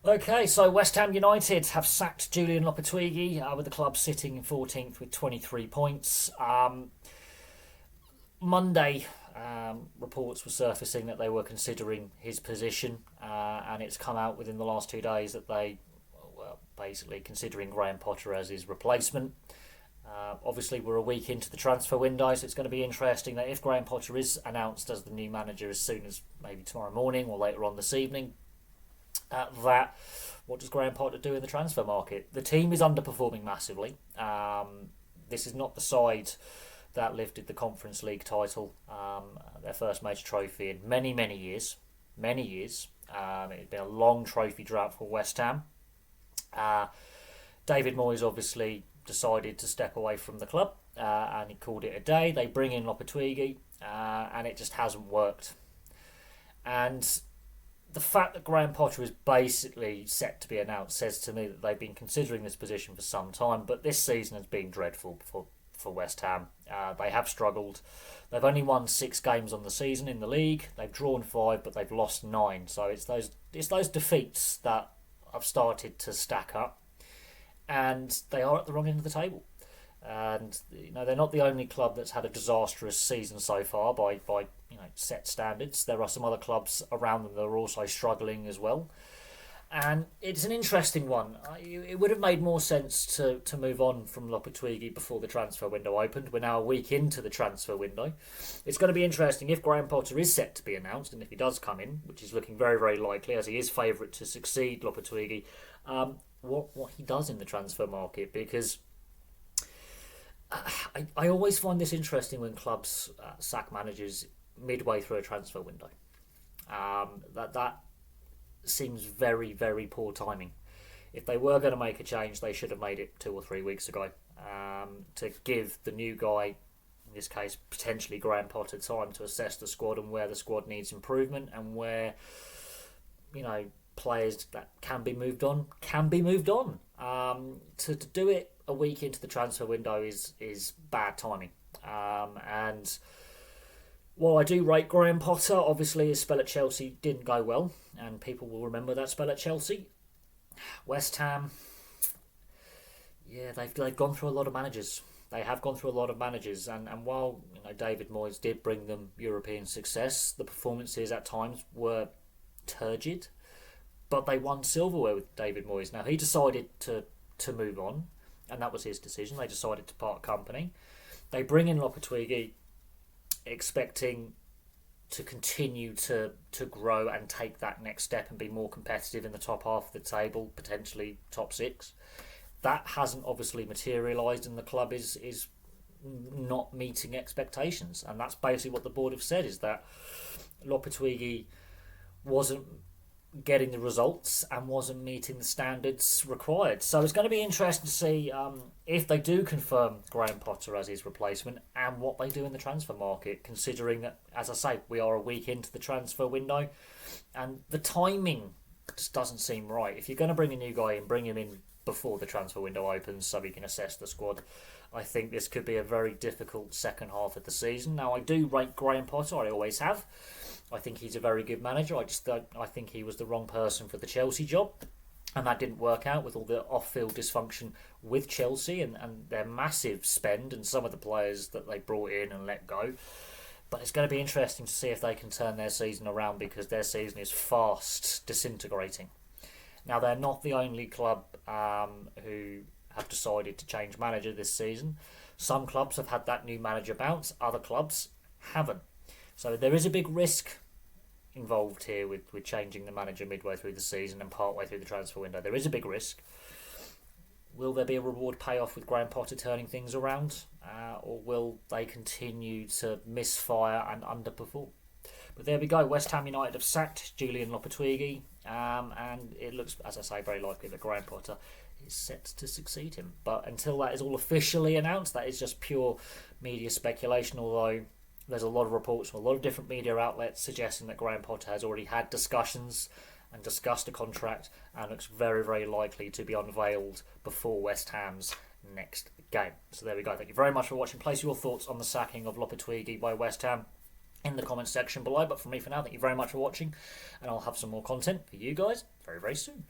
Okay, so West Ham United have sacked Julien Lopetegui, with the club sitting in 14th with 23 points. Monday, reports were surfacing that they were considering his position, and it's come out within the last 2 days that they were basically considering Graham Potter as his replacement. Obviously, we're a week into the transfer window, so it's going to be interesting that if Graham Potter is announced as the new manager as soon as maybe tomorrow morning or later on this evening, what does Graham Potter do in the transfer market? The team is underperforming massively. This is not the side that lifted the Conference League title, their first major trophy in many, many years. Many years. It's been a long trophy drought for West Ham. David Moyes obviously decided to step away from the club, and he called it a day. They bring in Lopetegui, and it just hasn't worked. And the fact that Graham Potter is basically set to be announced says to me that they've been considering this position for some time, but this season has been dreadful for West Ham. They have struggled. They've only won 6 games on the season in the league. They've drawn 5, but they've lost 9. So it's those defeats that have started to stack up, and they are at the wrong end of the table. And they're not the only club that's had a disastrous season so far by set standards. There are some other clubs around them that are also struggling as well. And it's an interesting one. It would have made more sense to move on from Lopetegui before the transfer window opened. We're now a week into the transfer window. It's going to be interesting if Graham Potter is set to be announced, and if he does come in, which is looking very, very likely, as he is favourite to succeed Lopetegui, what he does in the transfer market. Because I always find this interesting when clubs sack managers midway through a transfer window. That seems very, very poor timing. If they were going to make a change, they should have made it 2 or 3 weeks ago, to give the new guy, in this case potentially Graham Potter, time to assess the squad and where the squad needs improvement, and where players that can be moved on. To do it a week into the transfer window is bad timing. And while I do rate Graham Potter, obviously his spell at Chelsea didn't go well, and people will remember that spell at Chelsea. West Ham, yeah, they've gone through a lot of managers. They have gone through a lot of managers, and while David Moyes did bring them European success, the performances at times were turgid, but they won silverware with David Moyes. Now, he decided to move on, and that was his decision. They decided to part company. They bring in Lopetegui, expecting to continue to grow and take that next step and be more competitive in the top half of the table, potentially top 6. That hasn't obviously materialised, and the club is not meeting expectations. And that's basically what the board have said, is that Lopetegui wasn't getting the results and wasn't meeting the standards required. So it's going to be interesting to see if they do confirm Graham Potter as his replacement, and what they do in the transfer market, considering that, as I say, we are a week into the transfer window, and the timing just doesn't seem right. If you're going to bring a new guy in, bring him in before the transfer window opens so he can assess the squad. I think this could be a very difficult second half of the season. Now, I do rate Graham Potter, I always have. I think he's a very good manager. I think he was the wrong person for the Chelsea job, and that didn't work out with all the off-field dysfunction with Chelsea and their massive spend and some of the players that they brought in and let go. But it's going to be interesting to see if they can turn their season around, because their season is fast disintegrating. Now, they're not the only club who have decided to change manager this season. Some clubs have had that new manager bounce, other clubs haven't. So there is a big risk involved here with changing the manager midway through the season and partway through the transfer window. There is a big risk. Will there be a reward payoff with Graham Potter turning things around? Or will they continue to misfire and underperform? But there we go. West Ham United have sacked Julien Lopetegui, and it looks, as I say, very likely that Graham Potter is set to succeed him. But until that is all officially announced, that is just pure media speculation, although there's a lot of reports from a lot of different media outlets suggesting that Graham Potter has already had discussions and discussed a contract, and looks very, very likely to be unveiled before West Ham's next game. So there we go. Thank you very much for watching. Place your thoughts on the sacking of Lopetegui by West Ham in the comments section below. But from me for now, thank you very much for watching, and I'll have some more content for you guys very, very soon.